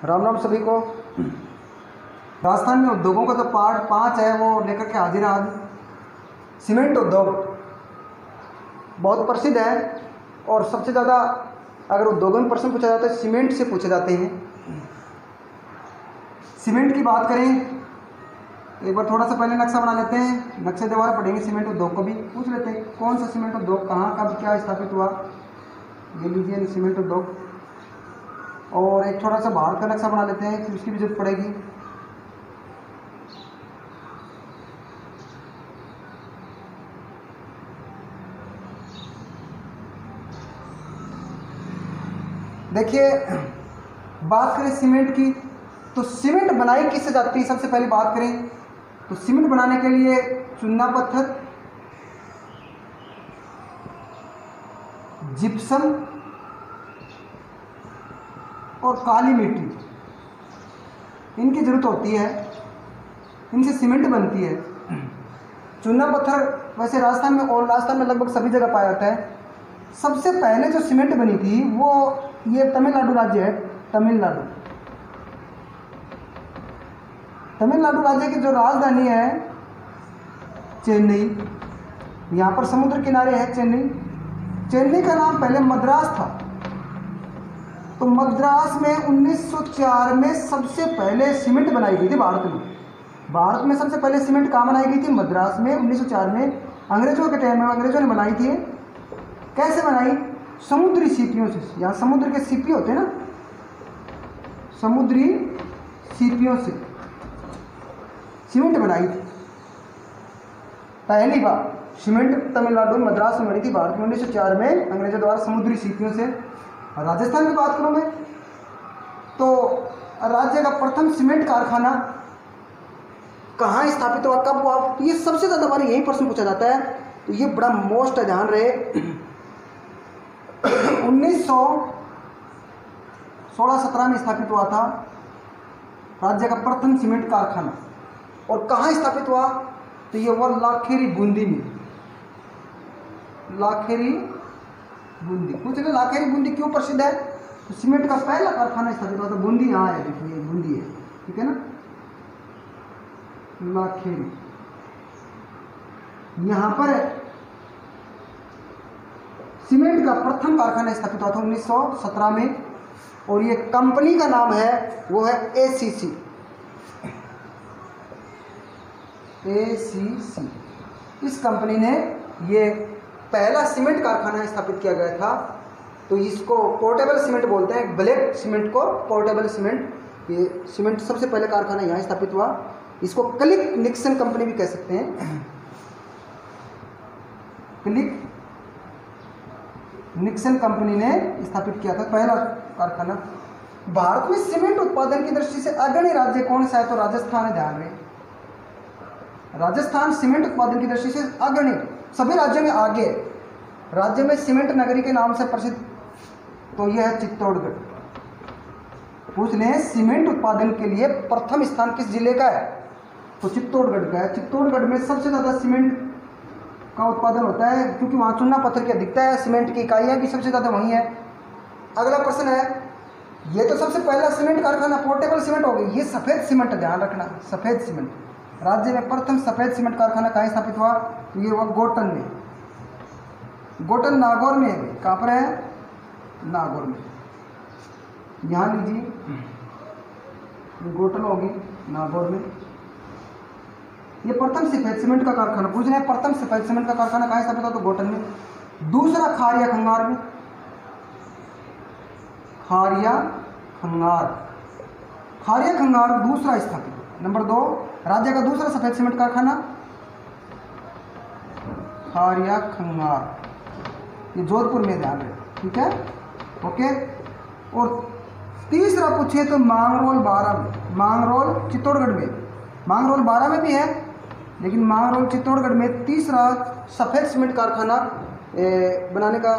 राम राम सभी को। राजस्थान में उद्योगों का जो पार्ट 5 है वो लेकर के हाजिर आज। सीमेंट उद्योग बहुत प्रसिद्ध है और सबसे ज़्यादा अगर उद्योगों में प्रश्न पूछा जाता है सीमेंट से पूछे जाते हैं। सीमेंट की बात करें एक बार थोड़ा सा पहले नक्शा बना लेते हैं, नक्शे द्वारा पढ़ेंगे। सीमेंट उद्योग को भी पूछ लेते हैं कौन सा सीमेंट उद्योग कहाँ कब क्या स्थापित हुआ, ये लीजिए सीमेंट उद्योग। और एक थोड़ा सा भारत का नक्शा बना लेते हैं, फिर उसकी भी जरूरत पड़ेगी। देखिए बात करें सीमेंट की तो सीमेंट बनाई किससे जाती है। सबसे पहले बात करें तो सीमेंट बनाने के लिए चूना पत्थर, जिप्सम और काली मिट्टी इनकी ज़रूरत होती है, इनसे सीमेंट बनती है। चूना पत्थर वैसे राजस्थान में और राजस्थान में लगभग सभी जगह पाया जाता है। सबसे पहले जो सीमेंट बनी थी वो ये तमिलनाडु राज्य है। तमिलनाडु राज्य की जो राजधानी है चेन्नई, यहाँ पर समुद्र किनारे है चेन्नई का नाम पहले मद्रास था। तो मद्रास में 1904 में सबसे पहले सीमेंट बनाई गई थी। भारत में सबसे पहले सीमेंट कहाँ बनाई गई थी? मद्रास में 1904 में। अंग्रेजों के टाइम में अंग्रेजों ने बनाई थी। कैसे बनाई? समुद्री सीपियों से। यहाँ समुद्र के सीपी होते हैं ना, समुद्री सीपियों से सीमेंट बनाई थी पहली बार। सीमेंट तमिलनाडु मद्रास में बनी थी भारत में 1904 में अंग्रेजों द्वारा समुद्री सीपियों से। राजस्थान की बात करूँ मैं तो राज्य का प्रथम सीमेंट कारखाना कहाँ स्थापित हुआ, कब हुआ, ये सबसे ज़्यादा हमारे यही प्रश्न पूछा जाता है। तो ये बड़ा मोस्ट है, ध्यान रहे। 1916-17 में स्थापित हुआ था राज्य का प्रथम सीमेंट कारखाना। और कहाँ स्थापित हुआ? तो ये हुआ लाखेरी बूंदी में। लाखेरी बूंदी, पूछ रहे लाखेरी बूंदी क्यों प्रसिद्ध है? तो सीमेंट का पहला कारखाना स्थापित हुआ था। बूंदी यहाँ है, देखिए बूंदी है, ठीक है ना। लाखेरी यहाँ पर सीमेंट का प्रथम कारखाना स्थापित हुआ था 1917 में। और ये कंपनी का नाम है वो है ACC। इस कंपनी ने ये पहला सीमेंट कारखाना स्थापित किया गया था। तो इसको पोर्टेबल सीमेंट बोलते हैं, ब्लैक सीमेंट को पोर्टेबल सीमेंट। ये सीमेंट सबसे पहले कारखाना यहाँ स्थापित हुआ। इसको क्लिक निक्सन कंपनी भी कह सकते हैं। क्लिक निक्सन कंपनी ने स्थापित किया था पहला कारखाना। भारत में सीमेंट उत्पादन की दृष्टि से अग्रणी राज्य कौन सा है? तो राजस्थान है, ध्यान रहे। राजस्थान सीमेंट उत्पादन की दृष्टि से अग्रणी, सभी राज्यों में आगे। राज्य में सीमेंट नगरी के नाम से प्रसिद्ध तो यह है चित्तौड़गढ़। पूछ लें सीमेंट उत्पादन के लिए प्रथम स्थान किस जिले का है? तो चित्तौड़गढ़ का है। चित्तौड़गढ़ में सबसे ज़्यादा सीमेंट का उत्पादन होता है क्योंकि वहाँ चूना पत्थर की अधिकता है। सीमेंट की इकाइयाँ भी सबसे ज़्यादा वहीं है। अगला प्रश्न है, ये तो सबसे पहला सीमेंट कारखाना पोर्टेबल सीमेंट हो गई। ये सफ़ेद सीमेंट, ध्यान रखना, सफ़ेद सीमेंट। राज्य में प्रथम सफ़ेद सीमेंट कारखाना कहाँ स्थापित हुआ? तो ये हुआ गोटन में। गोटन नागौर में है। कहाँ पर है? नागौर में। यहाँ लीजिए, गोटन होगी नागौर में। ये प्रथम सफ़ेद सीमेंट का कारखाना पूछ रहे हैं। प्रथम सफ़ेद सीमेंट का कारखाना कहाँ स्थापित हुआ? तो गोटन में। दूसरा खारिया खंगार में। खारिया खंगार दूसरा स्थापित। नंबर 2 राज्य का दूसरा सफ़ेद सीमेंट कारखाना खारिया खंगार, ये जोधपुर में, ध्यान रहे, ठीक है, ओके। और तीसरा पूछे तो मांगरोल 12 में। मांगरोल चित्तौड़गढ़ में, मांगरोल 12 में भी है लेकिन मांगरोल चित्तौड़गढ़ में तीसरा सफ़ेद सीमेंट कारखाना बनाने का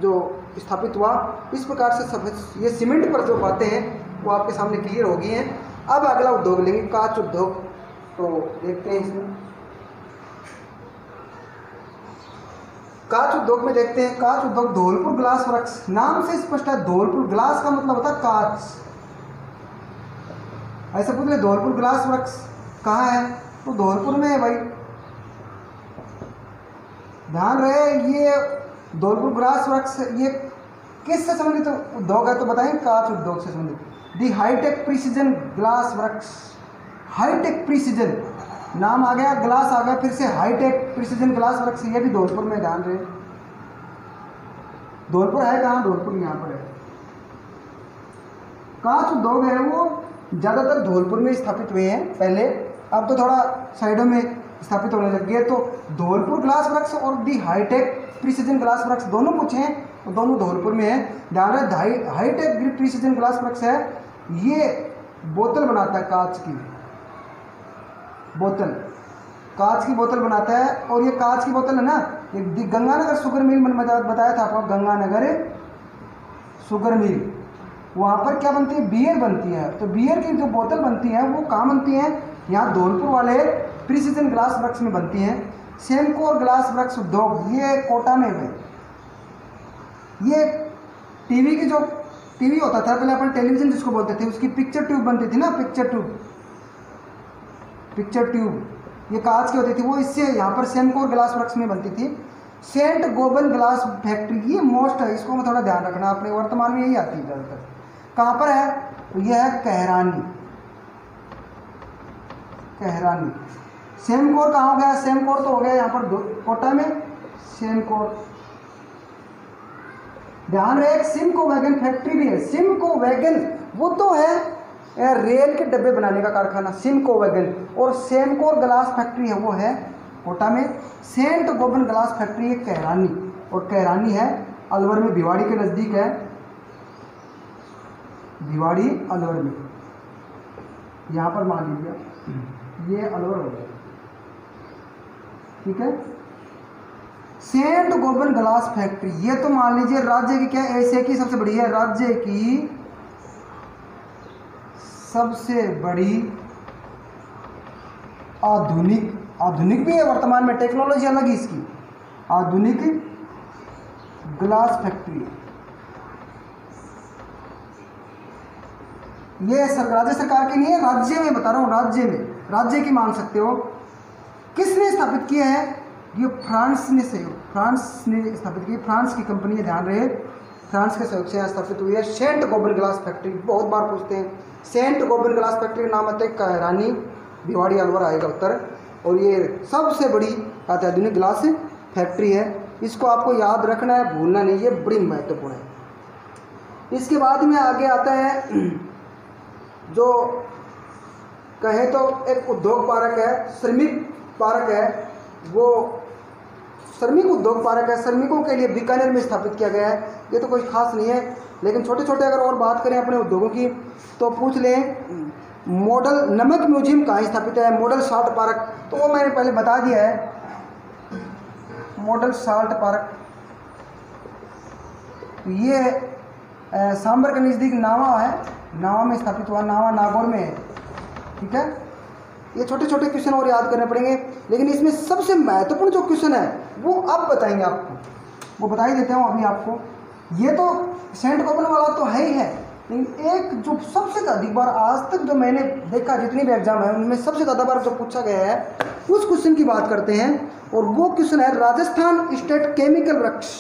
जो स्थापित हुआ। इस प्रकार से सफ़ेद ये सीमेंट पर जो बातें हैं वो आपके सामने क्लियर हो गई हैं। अब अगला उद्योग लेंगे, कांच उद्योग। तो देखते हैं इसमें कांच उद्योग में देखते हैं। कांच उद्योग धौलपुर ग्लास वर्क्स, नाम से स्पष्ट है। धौलपुर ग्लास का मतलब होता है कांच। ऐसे पूछ ले धौलपुर ग्लास वर्क्स कहाँ है, तो धौलपुर में है भाई। ध्यान रहे ये धौलपुर ग्लास वर्क्स ये किससे संबंधित उद्योग है, तो बताएं कांच उद्योग से संबंधित। The hi-tech precision glass works, hi-tech precision नाम आ गया, ग्लास आ गया, फिर से हाईटेक प्रिसीजन ग्लास वर्क्स, ये भी धौलपुर में। ध्यान रहे धौलपुर है कहाँ, धौलपुर यहाँ पर है। कांच उद्योग है वो ज़्यादातर धौलपुर में स्थापित हुए हैं पहले, अब तो थोड़ा साइडों में स्थापित होने लग गए। तो धौलपुर ग्लास वर्क्स और दी हाईटेक प्रिसीजन ग्लास वर्क्स दोनों पूछे हैं, तो दोनों धौलपुर में है। ध्यान रहे हाईटेक प्रिसीजन ग्लास वर्क्स है, ये बोतल बनाता है, कांच की बोतल, कांच की बोतल बनाता है। और ये कांच की बोतल है ना, ये गंगानगर शुगर मिल मैंने बताया था आपको, गंगानगर शुगर मिल, वहाँ पर क्या बनती है, बियर बनती है। तो बियर की जो बोतल बनती है वो कहाँ बनती है, यहाँ धौलपुर वाले प्रिसीजन ग्लास वर्क्स में बनती हैं। सेमको और ग्लास वर्क्स उद्योग ये कोटा में है। ये टीवी की जो टीवी होता था पहले, अपन टेलीविज़न जिसको बोलते थे, उसकी पिक्चर ट्यूब बनती थी ना, पिक्चर ट्यूब ये कांच की होती थी, वो इससे यहाँ पर सेमको और ग्लास वर्क्स में बनती थी। सेंट गोबन ग्लास फैक्ट्री ये मोस्ट है, इसको मैं थोड़ा ध्यान रखना, अपने वर्तमान में यही आती है ज़्यादातर। कहाँ पर है, तो यह है कहरानी। सेमकोर कहाँ हो गया, सेमकोर तो हो गया यहाँ पर कोटा में, सेमकोर। ध्यान रहे सिमको वैगन फैक्ट्री भी है, सिमको वैगन वो तो है रेल के डब्बे बनाने का कारखाना सिमको वैगन, और सेमकोर ग्लास फैक्ट्री है वो है कोटा में। सेंट गोबन ग्लास फैक्ट्री है कहरानी, और कहरानी है अलवर में, भिवाड़ी के नज़दीक है, भिवाड़ी अलवर में। यहाँ पर मान लीजिए ये अलवर हो गया, ठीक है। सेंट गोबन ग्लास फैक्ट्री ये तो मान लीजिए राज्य की क्या, एशिया की सबसे बड़ी है, राज्य की सबसे बड़ी आधुनिक भी है वर्तमान में, टेक्नोलॉजी अलग ही इसकी, आधुनिक ग्लास फैक्ट्री। ये राज्य सरकार की नहीं है, राज्य में बता रहा हूँ, राज्य की मान सकते हो। किसने स्थापित किया है, ये फ्रांस ने स्थापित की, फ्रांस की कंपनी है। ध्यान रहे फ्रांस के सहयोग से यहाँ स्थापित हुई है सेंट गोबन ग्लास फैक्ट्री। बहुत बार पूछते हैं, सेंट गोबन ग्लास फैक्ट्री का नाम आता है कहरानी, भिवाड़ी अलवर आएगा उत्तर। और ये सबसे बड़ी अत्याधुनिक ग्लास फैक्ट्री है, इसको आपको याद रखना है, भूलना नहीं, ये बड़ी महत्वपूर्ण है। इसके बाद में आगे आता है जो कहें तो एक उद्योग पार्क है, श्रमिक पार्क है, वो श्रमिक उद्योग पार्क है, श्रमिकों के लिए बीकानेर में स्थापित किया गया है। ये तो कोई खास नहीं है, लेकिन छोटे छोटे अगर और बात करें अपने उद्योगों की तो पूछ लें मॉडल नमक म्यूजियम कहाँ स्थापित है, मॉडल साल्ट पार्क, तो वो मैंने पहले बता दिया है, मॉडल साल्ट पार्क ये सांबर के नज़दीक नावा है, नावा में स्थापित हुआ, नावा नागौर में है, ठीक है। ये छोटे छोटे क्वेश्चन और याद करने पड़ेंगे, लेकिन इसमें सबसे महत्वपूर्ण जो क्वेश्चन है वो अब बताएंगे आपको, वो बता ही देते हूँ अभी आपको। ये तो सेंट गोबन वाला तो है ही है, लेकिन एक जो सबसे अधिक बार आज तक जो मैंने देखा जितनी भी एग्जाम है उनमें सबसे ज़्यादा बार जो पूछा गया है उस क्वेश्चन की बात करते हैं, और वो क्वेश्चन है Rajasthan state chemical works.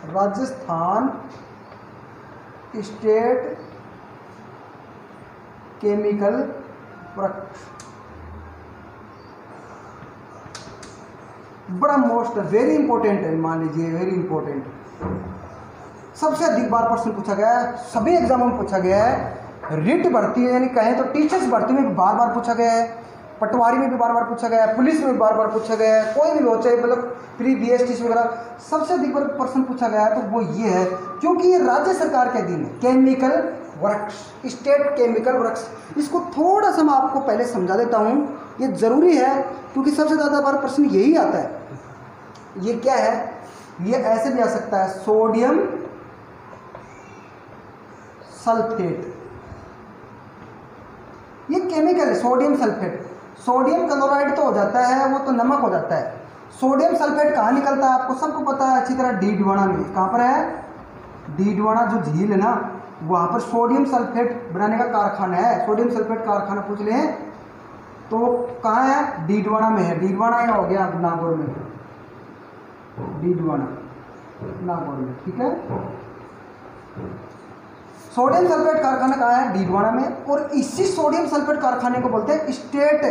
Rajasthan state chemical works बड़ा मोस्ट वेरी इंपॉर्टेंट है, मान लीजिए वेरी इंपॉर्टेंट, सबसे अधिक बार प्रश्न पूछा गया है, सभी एग्जामों में पूछा गया है। रिट भर्ती यानी कहें तो टीचर्स भर्ती में भी बार बार पूछा गया है, पटवारी में भी बार बार पूछा गया है, पुलिस में भी बार बार पूछा गया है, कोई भी हो चाहे मतलब प्री BST वगैरह सबसे अधिक बार प्रश्न पूछा गया है, तो वो ये है क्योंकि ये राज्य सरकार के अधीन है, chemical works, state chemical works. इसको थोड़ा सा मैं आपको पहले समझा देता हूँ, ये ज़रूरी है क्योंकि सबसे ज़्यादा बार प्रश्न यही आता है। ये क्या है, ये ऐसे भी आ सकता है सोडियम सल्फेट, ये केमिकल है सोडियम सल्फेट। सोडियम क्लोराइड तो हो जाता है, वो तो नमक हो जाता है। सोडियम सल्फेट कहाँ निकलता है आपको सबको पता है अच्छी तरह, डीडवाना में। कहाँ पर है, डीडवाना जो झील है ना, वहाँ पर सोडियम सल्फेट बनाने का कारखाना है। सोडियम सल्फेट कारखाना पूछ ले तो कहाँ है? डीडवाना में है। डीडवाना या हो गया नागौर में, डीडवाना नागौर में, ठीक है। सोडियम सल्फेट कारखाना कहाँ है? डीडवाना में। और इसी सोडियम सल्फेट कारखाने को बोलते हैं स्टेट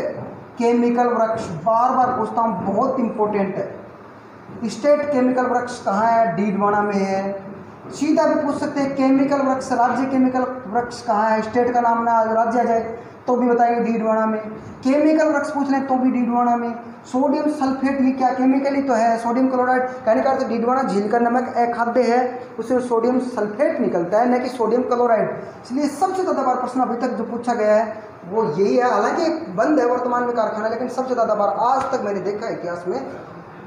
केमिकल वर्क्स। बार बार पूछता हूँ, बहुत इंपॉर्टेंट है। स्टेट केमिकल वर्क्स कहाँ है? डीडवाना में है। सीधा भी पूछ सकते हैं केमिकल वर्क्स, राज्य केमिकल वर्क्स कहाँ है? स्टेट का नाम ना राज्य आ जाए तो भी बताएंगे डीडवाना में। केमिकल वर्क्स पूछ लें तो भी डीडवाना में। सोडियम सल्फेट ये क्या केमिकल ही तो है, सोडियम क्लोराइड। कहने का अर्थ डीडवाना झील का नमक अखाद्य है, उससे सोडियम सल्फेट निकलता है, न कि सोडियम क्लोराइड। इसलिए सबसे ज़्यादा बार प्रश्न अभी तक जो पूछा गया है वो यही है। हालांकि बंद है वर्तमान में कारखाना, लेकिन सबसे ज़्यादा बार आज तक मैंने देखा है इतिहास में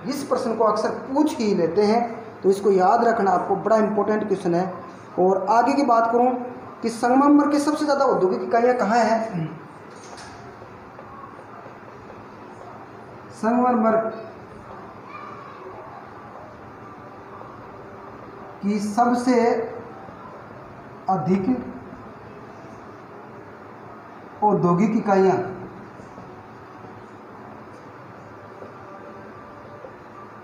इस प्रश्न को अक्सर पूछ ही लेते हैं। तो इसको याद रखना आपको, बड़ा इंपॉर्टेंट क्वेश्चन है। और आगे की बात करूं कि संगमरमर की सबसे ज़्यादा औद्योगिक इकाइयाँ कहाँ हैं? संगमरमर की सबसे अधिक औद्योगिक इकाइयाँ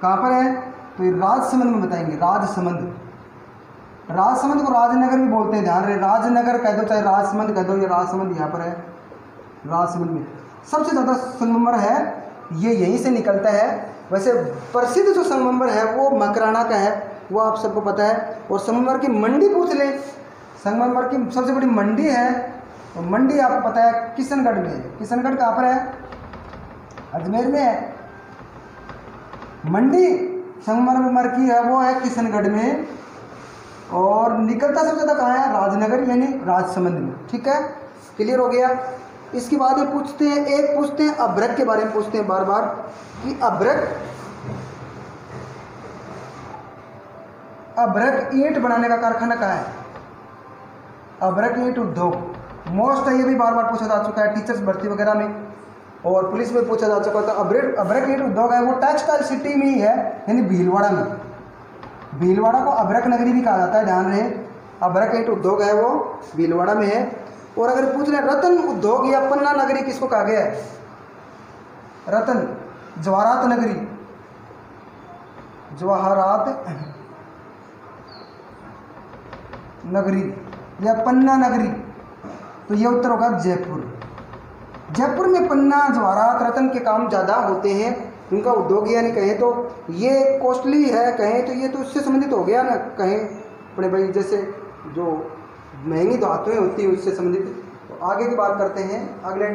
कहाँ पर है? तो ये राजसमंद में बताएंगे। राजसमंद, राजसमंद को राजनगर भी बोलते हैं, ध्यान रहे। राजनगर कह दो चाहे राजसमंद कह दो, ये राजसमंद यहाँ पर है। राजसमंद में सबसे ज़्यादा संगमरमर है, ये यहीं से निकलता है। वैसे प्रसिद्ध जो संगमरमर है वो मकराना का है, वो आप सबको पता है। और संगमरमर की मंडी पूछ ले, संगमरमर की सबसे बड़ी मंडी है, और मंडी आपको पता है किशनगढ़ में है। किशनगढ़ कहाँ पर है? अजमेर में है। मंडी संगमरमर की है वो है किशनगढ़ में, और निकलता सबसे ज़्यादा कहाँ है? राजनगर यानी राजसमंद में, ठीक है। क्लियर हो गया। इसके बाद ये पूछते हैं, एक पूछते हैं अभ्रक के बारे में पूछते हैं बार बार कि अभ्रक ईंट बनाने का कारखाना कहाँ है? अभ्रक ईंट उद्योग मोस्ट है, ये भी बार बार पूछा जा चुका है टीचर्स भर्ती वगैरह में, और पुलिस में पूछा जा चुका था। अभ्रक ईंट उद्योग है वो टेक्सटाइल सिटी में ही है, यानी भीलवाड़ा में। भीलवाड़ा को अभ्रक नगरी भी कहा जाता है, ध्यान रहे। अभ्रक ईंट उद्योग है वो भीलवाड़ा में है। और अगर पूछ रहे रतन उद्योग या पन्ना नगरी किसको कहा गया है? रतन, जवाहरात नगरी, जवाहरात नगरी या पन्ना नगरी, तो ये उत्तर होगा जयपुर। जयपुर में पन्ना, जवाहरात, रतन के काम ज़्यादा होते हैं। उनका उद्योग यानी कहें तो ये कॉस्टली है, कहें तो ये तो उससे संबंधित हो गया ना, कहें अपने भाई जैसे जो महंगी धातुएं होती है उससे संबंधित। तो आगे की बात करते हैं, अगले